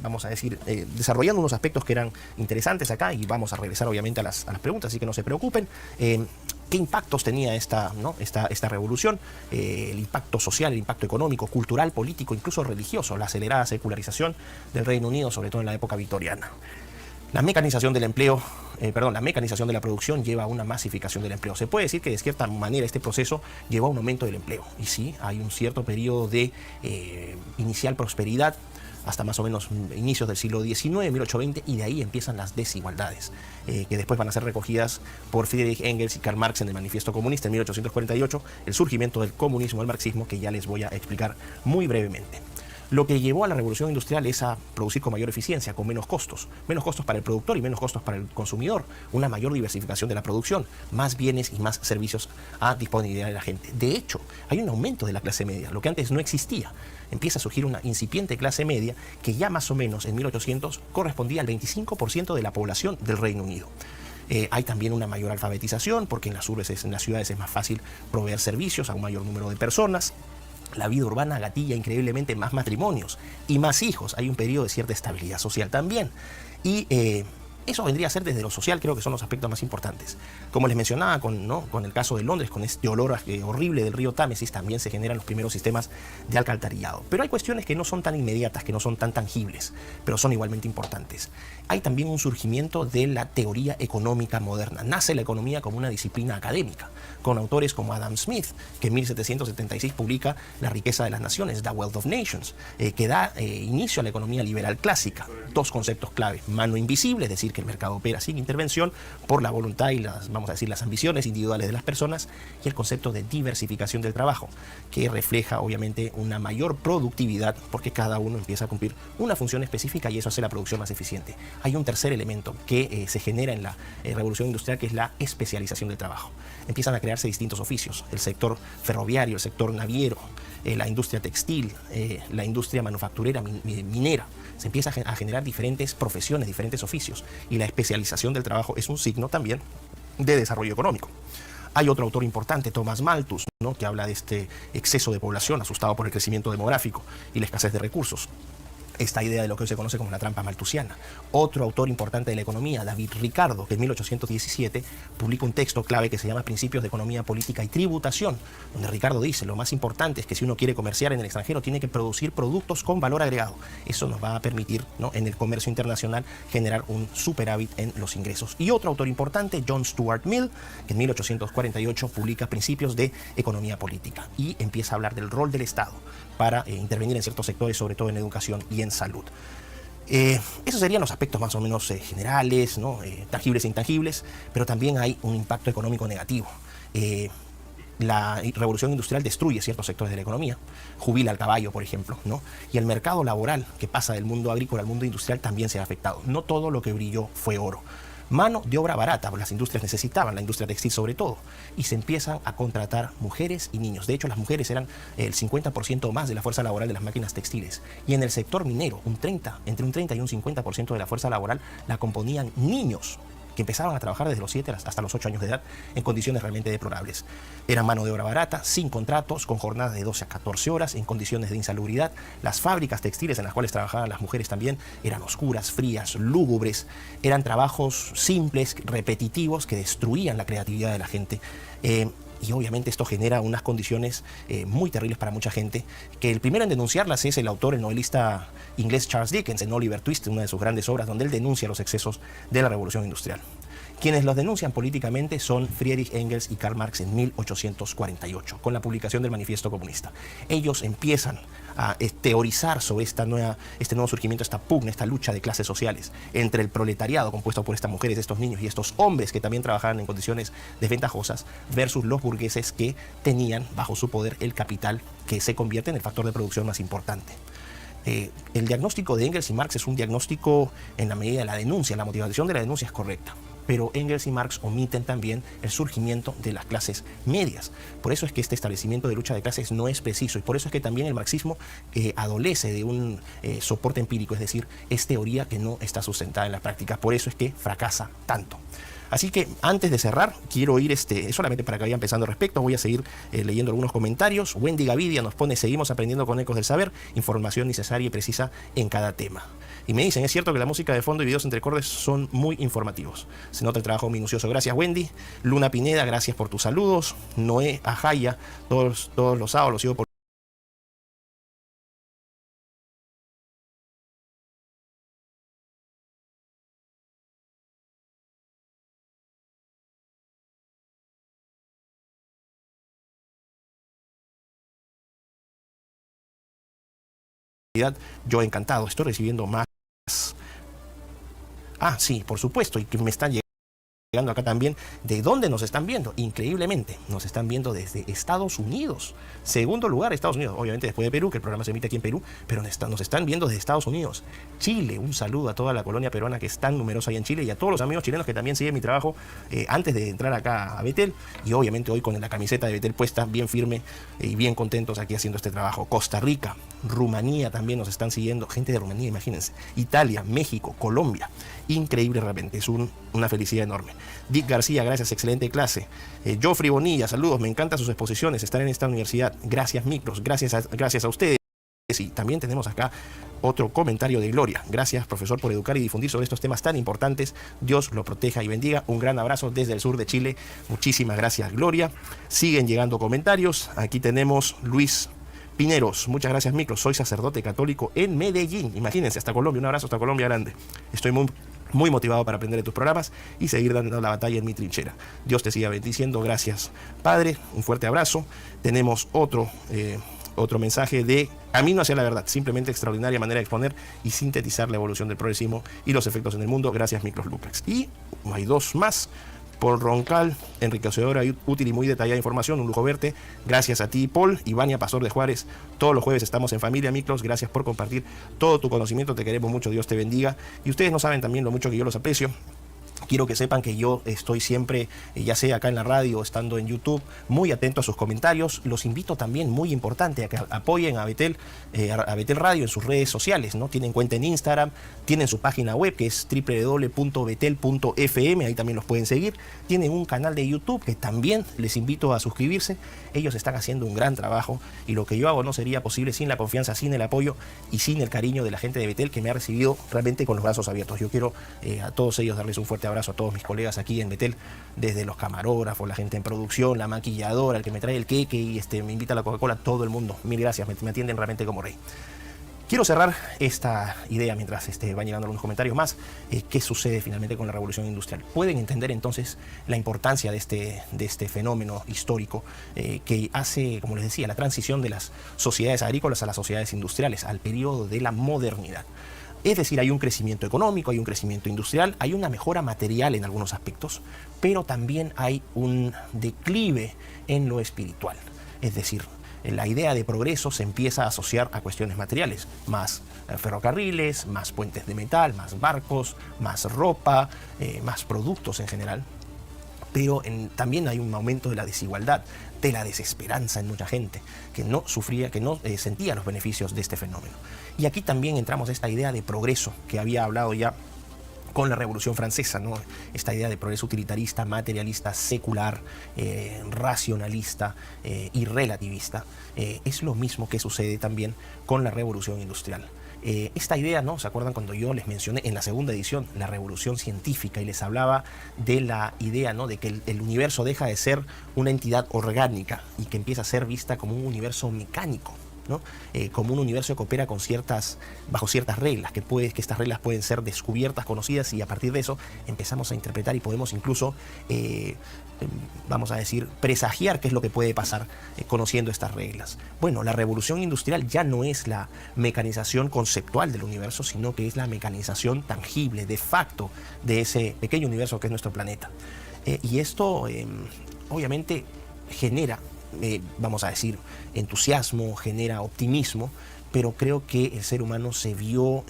vamos a decir, desarrollando unos aspectos que eran interesantes acá y vamos a regresar obviamente a las preguntas, así que no se preocupen. ¿Qué impactos tenía esta revolución? El impacto social, el impacto económico, cultural, político, incluso religioso, la acelerada secularización del Reino Unido, sobre todo en la época victoriana. La mecanización del empleo, la mecanización de la producción lleva a una masificación del empleo. Se puede decir que de cierta manera este proceso llevó a un aumento del empleo. Y sí, hay un cierto periodo de inicial prosperidad, hasta más o menos inicios del siglo XIX, 1820, y de ahí empiezan las desigualdades, que después van a ser recogidas por Friedrich Engels y Karl Marx en el Manifiesto Comunista en 1848, el surgimiento del comunismo, del marxismo, que ya les voy a explicar muy brevemente. Lo que llevó a la revolución industrial es a producir con mayor eficiencia, con menos costos para el productor y menos costos para el consumidor, una mayor diversificación de la producción, más bienes y más servicios a disponibilidad de la gente. De hecho, hay un aumento de la clase media, lo que antes no existía. Empieza a surgir una incipiente clase media que ya más o menos en 1800 correspondía al 25% de la población del Reino Unido. Hay también una mayor alfabetización porque en las ciudades es más fácil proveer servicios a un mayor número de personas. La vida urbana gatilla increíblemente más matrimonios y más hijos. Hay un periodo de cierta estabilidad social también. Y eso vendría a ser desde lo social, creo que son los aspectos más importantes. Como les mencionaba, con el caso de Londres, con este olor horrible del río Támesis, también se generan los primeros sistemas de alcantarillado. Pero hay cuestiones que no son tan inmediatas, que no son tan tangibles, pero son igualmente importantes. Hay también un surgimiento de la teoría económica moderna. Nace la economía como una disciplina académica, con autores como Adam Smith, que en 1776 publica La riqueza de las naciones, The Wealth of Nations, que da inicio a la economía liberal clásica. Dos conceptos clave: mano invisible, es decir, que el mercado opera sin intervención por la voluntad y las ambiciones individuales de las personas, y el concepto de diversificación del trabajo, que refleja obviamente una mayor productividad porque cada uno empieza a cumplir una función específica y eso hace la producción más eficiente. Hay un tercer elemento que se genera en la revolución industrial, que es la especialización del trabajo. Empiezan a crearse distintos oficios: el sector ferroviario, el sector naviero, la industria textil, la industria manufacturera, minera. Se empieza a generar diferentes profesiones, diferentes oficios, y la especialización del trabajo es un signo también de desarrollo económico. Hay otro autor importante, Thomas Malthus, que habla de este exceso de población asustado por el crecimiento demográfico y la escasez de recursos. Esta idea de lo que hoy se conoce como la trampa malthusiana. Otro autor importante de la economía, David Ricardo, que en 1817 publica un texto clave que se llama Principios de Economía Política y Tributación, donde Ricardo dice: lo más importante es que si uno quiere comerciar en el extranjero tiene que producir productos con valor agregado. Eso nos va a permitir, en el comercio internacional, generar un superávit en los ingresos. Y otro autor importante, John Stuart Mill, que en 1848 publica Principios de Economía Política y empieza a hablar del rol del Estado para intervenir en ciertos sectores, sobre todo en educación y en salud. Esos serían los aspectos más o menos generales, tangibles e intangibles, pero también hay un impacto económico negativo. La revolución industrial destruye ciertos sectores de la economía, jubila al caballo, por ejemplo, y el mercado laboral que pasa del mundo agrícola al mundo industrial también se ha afectado. No todo lo que brilló fue oro. Mano de obra barata, pues las industrias necesitaban, la industria textil sobre todo, y se empiezan a contratar mujeres y niños. De hecho, las mujeres eran el 50% más de la fuerza laboral de las máquinas textiles. Y en el sector minero, entre un 30 y un 50% de la fuerza laboral la componían niños, que empezaban a trabajar desde los 7 hasta los 8 años de edad en condiciones realmente deplorables. Eran mano de obra barata, sin contratos, con jornadas de 12 a 14 horas, en condiciones de insalubridad. Las fábricas textiles en las cuales trabajaban las mujeres también eran oscuras, frías, lúgubres. Eran trabajos simples, repetitivos, que destruían la creatividad de la gente. y obviamente esto genera unas condiciones muy terribles para mucha gente, que el primero en denunciarlas es el autor, el novelista inglés Charles Dickens, en Oliver Twist, una de sus grandes obras, donde él denuncia los excesos de la revolución industrial. Quienes los denuncian políticamente son Friedrich Engels y Karl Marx en 1848, con la publicación del Manifiesto Comunista. Ellos empiezan a teorizar sobre este nuevo surgimiento, esta pugna, esta lucha de clases sociales entre el proletariado, compuesto por estas mujeres, estos niños y estos hombres que también trabajaban en condiciones desventajosas, versus los burgueses que tenían bajo su poder el capital, que se convierte en el factor de producción más importante. El diagnóstico de Engels y Marx es un diagnóstico en la medida de la denuncia, la motivación de la denuncia es correcta. Pero Engels y Marx omiten también el surgimiento de las clases medias. Por eso es que este establecimiento de lucha de clases no es preciso, y por eso es que también el marxismo adolece de un soporte empírico, es decir, es teoría que no está sustentada en la práctica. Por eso es que fracasa tanto. Así que antes de cerrar, quiero ir solamente para que vayan pensando al respecto. Voy a seguir leyendo algunos comentarios. Wendy Gavidia nos pone: seguimos aprendiendo con Ecos del Saber, información necesaria y precisa en cada tema. Y me dicen, es cierto que la música de fondo y videos entre acordes son muy informativos. Se nota el trabajo minucioso. Gracias, Wendy. Luna Pineda, gracias por tus saludos. Noé Ajaya, todos los sábados los sigo por yo encantado. Estoy recibiendo más. Ah, sí, por supuesto, y que me están llegando acá también. ¿De dónde nos están viendo? Increíblemente, nos están viendo desde Estados Unidos. Segundo lugar, Estados Unidos. Obviamente después de Perú, que el programa se emite aquí en Perú, pero nos están viendo desde Estados Unidos. Chile, un saludo a toda la colonia peruana que es tan numerosa ahí en Chile, y a todos los amigos chilenos que también siguen mi trabajo antes de entrar acá a Betel, y obviamente hoy con la camiseta de Betel puesta, bien firme y bien contentos aquí haciendo este trabajo. Costa Rica, Rumanía también nos están siguiendo. Gente de Rumanía, imagínense. Italia, México, Colombia. Increíble realmente, es una felicidad enorme. Dick García, gracias, excelente clase. Joffrey Bonilla, saludos, me encantan sus exposiciones, estar en esta universidad. Gracias, Micros, gracias a ustedes. Y también tenemos acá otro comentario de Gloria. Gracias, profesor, por educar y difundir sobre estos temas tan importantes. Dios lo proteja y bendiga. Un gran abrazo desde el sur de Chile. Muchísimas gracias, Gloria. Siguen llegando comentarios. Aquí tenemos Luis Pineros, muchas gracias, Micros. Soy sacerdote católico en Medellín. Imagínense, hasta Colombia. Un abrazo hasta Colombia grande. Estoy muy motivado para aprender de tus programas y seguir dando la batalla en mi trinchera. Dios te siga bendiciendo. Gracias, Padre. Un fuerte abrazo. Tenemos otro mensaje de Camino hacia la verdad. Simplemente extraordinaria manera de exponer y sintetizar la evolución del progresismo y los efectos en el mundo. Gracias, Micros Lupex. Y hay dos más. Paul Roncal, enriquecedora, útil y muy detallada información, un lujo verte. Gracias a ti, Paul. Ivania, Pastor de Juárez, todos los jueves estamos en familia, Micros. Gracias por compartir todo tu conocimiento, te queremos mucho, Dios te bendiga. Y ustedes no saben también lo mucho que yo los aprecio. Quiero que sepan que yo estoy siempre, ya sea acá en la radio o estando en YouTube, muy atento a sus comentarios. Los invito también, muy importante, a que apoyen a Betel Radio en sus redes sociales, ¿no? Tienen cuenta en Instagram, tienen su página web que es www.betel.fm, ahí también los pueden seguir. Tienen un canal de YouTube que también les invito a suscribirse. Ellos están haciendo un gran trabajo y lo que yo hago no sería posible sin la confianza, sin el apoyo y sin el cariño de la gente de Betel, que me ha recibido realmente con los brazos abiertos. Yo quiero a todos ellos darles un fuerte abrazo, a todos mis colegas aquí en Betel, desde los camarógrafos, la gente en producción, la maquilladora, el que me trae el queque y me invita a la Coca-Cola, todo el mundo. Mil gracias, me atienden realmente como rey. Quiero cerrar esta idea mientras van llegando algunos comentarios más. ¿Qué sucede finalmente con la revolución industrial? Pueden entender entonces la importancia de este fenómeno histórico que hace, como les decía, la transición de las sociedades agrícolas a las sociedades industriales, al periodo de la modernidad. Es decir, hay un crecimiento económico, hay un crecimiento industrial, hay una mejora material en algunos aspectos, pero también hay un declive en lo espiritual. Es decir, la idea de progreso se empieza a asociar a cuestiones materiales, más ferrocarriles, más puentes de metal, más barcos, más ropa, más productos en general. Pero también hay un aumento de la desigualdad, de la desesperanza en mucha gente que no sentía los beneficios de este fenómeno. Y aquí también entramos a esta idea de progreso que había hablado ya con la Revolución Francesa, ¿no? Esta idea de progreso utilitarista, materialista, secular, racionalista y relativista, es lo mismo que sucede también con la Revolución Industrial. Esta idea, ¿no? ¿Se acuerdan cuando yo les mencioné en la segunda edición la revolución científica y les hablaba de la idea, ¿no? De que el universo deja de ser una entidad orgánica y que empieza a ser vista como un universo mecánico, ¿no? Como un universo que opera con bajo ciertas reglas, que estas reglas pueden ser descubiertas, conocidas, y a partir de eso empezamos a interpretar y podemos incluso, vamos a decir, presagiar qué es lo que puede pasar conociendo estas reglas. Bueno, la revolución industrial ya no es la mecanización conceptual del universo, sino que es la mecanización tangible, de facto, de ese pequeño universo que es nuestro planeta. Y esto, obviamente, genera, vamos a decir, entusiasmo, genera optimismo, pero creo que el ser humano se vio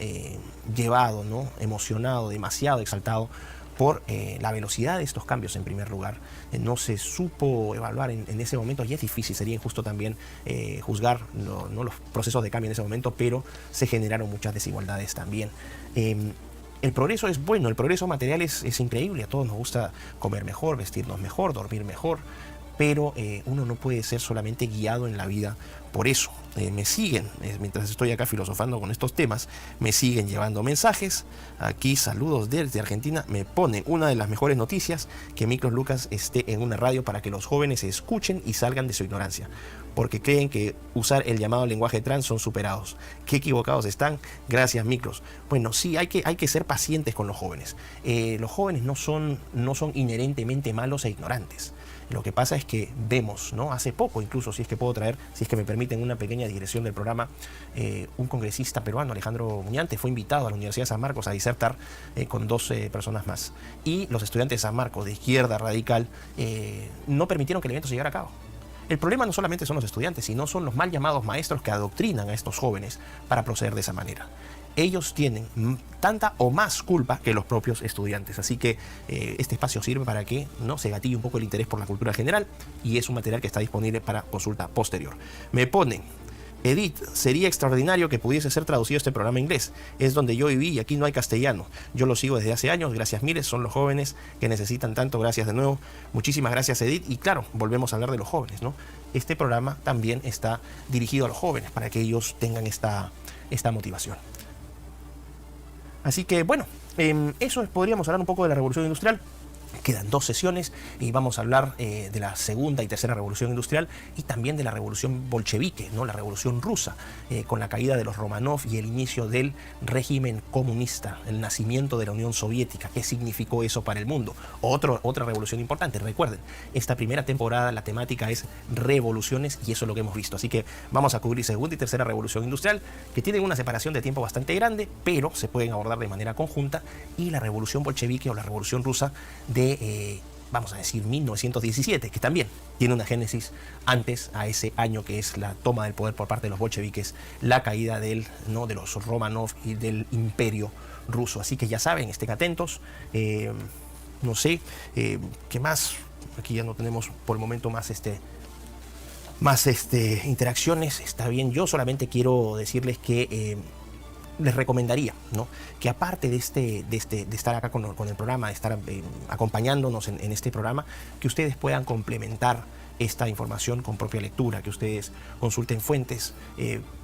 llevado, ¿no? Emocionado, demasiado exaltado por la velocidad de estos cambios en primer lugar. No se supo evaluar en ese momento, y es difícil, sería injusto también juzgar no los procesos de cambio en ese momento, pero se generaron muchas desigualdades también. El progreso es bueno, el progreso material es increíble, a todos nos gusta comer mejor, vestirnos mejor, dormir mejor, pero uno no puede ser solamente guiado en la vida por eso. Me siguen, mientras estoy acá filosofando con estos temas, me siguen llevando mensajes. Aquí, saludos desde Argentina, me ponen una de las mejores noticias, que Miklos Lucas esté en una radio para que los jóvenes se escuchen y salgan de su ignorancia, porque creen que usar el llamado lenguaje trans son superados. Qué equivocados están. Gracias, Miklos. Bueno, sí, hay que ser pacientes con los jóvenes. Los jóvenes no son inherentemente malos e ignorantes. Lo que pasa es que vemos, ¿no? Hace poco, incluso, si es que puedo traer, si es que me permiten una pequeña digresión del programa, un congresista peruano, Alejandro Muñante, fue invitado a la Universidad de San Marcos a disertar con 12 personas más. Y los estudiantes de San Marcos, de izquierda radical, no permitieron que el evento se llevara a cabo. El problema no solamente son los estudiantes, sino son los mal llamados maestros que adoctrinan a estos jóvenes para proceder de esa manera. Ellos tienen tanta o más culpa que los propios estudiantes. Así que este espacio sirve para que no se gatille un poco el interés por la cultura general, y es un material que está disponible para consulta posterior. Me ponen: Edith, sería extraordinario que pudiese ser traducido este programa a inglés. Es donde yo viví y aquí no hay castellano. Yo lo sigo desde hace años. Gracias miles, son los jóvenes que necesitan tanto. Gracias de nuevo. Muchísimas gracias, Edith. Y claro, volvemos a hablar de los jóvenes, ¿no? Este programa también está dirigido a los jóvenes para que ellos tengan esta motivación. Así que bueno, podríamos hablar un poco de la revolución industrial. Quedan 2 sesiones y vamos a hablar de la segunda y tercera revolución industrial, y también de la revolución bolchevique, ¿no? La revolución rusa, con la caída de los Romanov y el inicio del régimen comunista, el nacimiento de la Unión Soviética. ¿Qué significó eso para el mundo? Otra revolución importante. Recuerden, esta primera temporada la temática es revoluciones, y eso es lo que hemos visto. Así que vamos a cubrir segunda y tercera revolución industrial, que tienen una separación de tiempo bastante grande, pero se pueden abordar de manera conjunta, y la revolución bolchevique o la revolución rusa de vamos a decir 1917, que también tiene una génesis antes a ese año, que es la toma del poder por parte de los bolcheviques, la caída de los Romanov y del imperio ruso. Así que ya saben, estén atentos. No sé qué más. Aquí ya no tenemos por el momento más interacciones. Está bien, yo solamente quiero decirles que les recomendaría, ¿no?, que aparte de estar acá con el programa, de estar acompañándonos en este programa, que ustedes puedan complementar esta información con propia lectura, que ustedes consulten fuentes.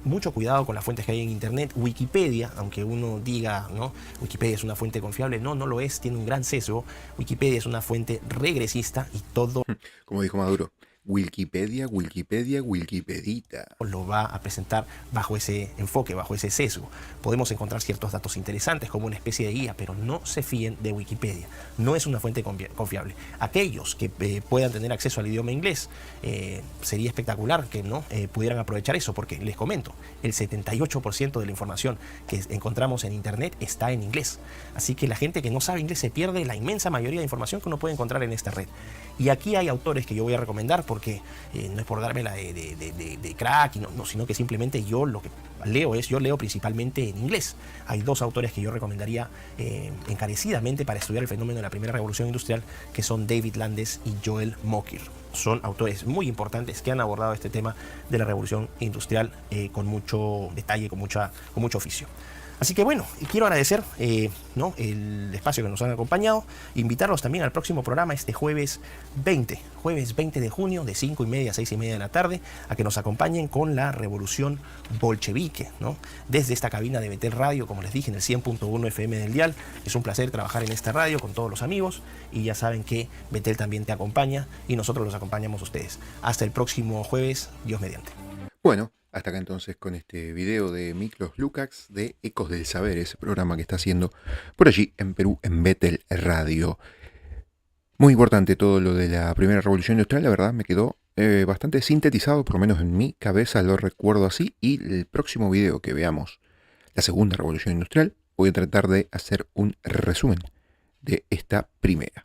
Mucho cuidado con las fuentes que hay en internet. Wikipedia, aunque uno diga, ¿no?, Wikipedia es una fuente confiable, no lo es, tiene un gran sesgo. Wikipedia es una fuente regresista, y todo, como dijo Maduro, Wikipedia, Wikipedita, lo va a presentar bajo ese enfoque, bajo ese sesgo. Podemos encontrar ciertos datos interesantes como una especie de guía, pero no se fíen de Wikipedia. No es una fuente confiable. Aquellos que puedan tener acceso al idioma inglés, sería espectacular que no pudieran aprovechar eso, porque les comento, el 78% de la información que encontramos en internet está en inglés. Así que la gente que no sabe inglés se pierde la inmensa mayoría de información que uno puede encontrar en esta red. Y aquí hay autores que yo voy a recomendar, porque no es por dármela de crack, sino que simplemente yo lo que leo principalmente en inglés. Hay 2 autores que yo recomendaría encarecidamente para estudiar el fenómeno de la primera revolución industrial, que son David Landes y Joel Mokyr. Son autores muy importantes que han abordado este tema de la revolución industrial con mucho detalle, con mucho oficio. Así que bueno, quiero agradecer ¿no? el espacio que nos han acompañado, invitarlos también al próximo programa este jueves 20 de junio de 5:30 a 6:30 de la tarde, a que nos acompañen con la revolución bolchevique, ¿no? Desde esta cabina de Betel Radio, como les dije, en el 100.1 FM del dial. Es un placer trabajar en esta radio con todos los amigos y ya saben que Betel también te acompaña y nosotros los acompañamos a ustedes. Hasta el próximo jueves, Dios mediante. Bueno, hasta acá entonces con este video de Miklos Lukács de Ecos del Saber, ese programa que está haciendo por allí en Perú, en Betel Radio. Muy importante todo lo de la primera revolución industrial, la verdad me quedó bastante sintetizado, por lo menos en mi cabeza lo recuerdo así, y el próximo video que veamos, la segunda revolución industrial, voy a tratar de hacer un resumen de esta primera.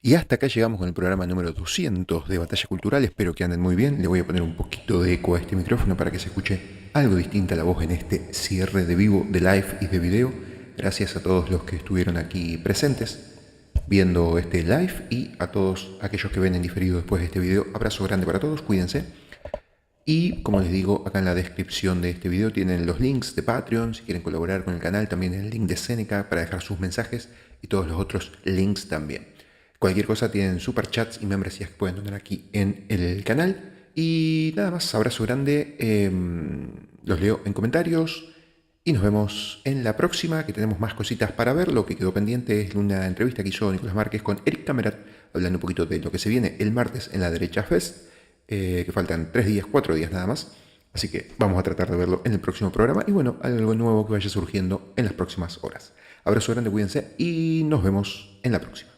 Y hasta acá llegamos con el programa número 200 de Batalla Cultural. Espero que anden muy bien. Le voy a poner un poquito de eco a este micrófono para que se escuche algo distinta la voz en este cierre de vivo, de live y de video. Gracias a todos los que estuvieron aquí presentes viendo este live y a todos aquellos que ven en diferido después de este video. Abrazo grande para todos, cuídense. Y como les digo, acá en la descripción de este video tienen los links de Patreon, si quieren colaborar con el canal, también el link de Seneca para dejar sus mensajes y todos los otros links también. Cualquier cosa tienen superchats y membresías que pueden donar aquí en el canal. Y nada más, abrazo grande, los leo en comentarios y nos vemos en la próxima, que tenemos más cositas para ver. Lo que quedó pendiente es una entrevista que hizo Nicolás Márquez con Eric Camerat, hablando un poquito de lo que se viene el martes en la Derecha Fest, que faltan 4 días nada más. Así que vamos a tratar de verlo en el próximo programa y bueno, algo nuevo que vaya surgiendo en las próximas horas. Abrazo grande, cuídense y nos vemos en la próxima.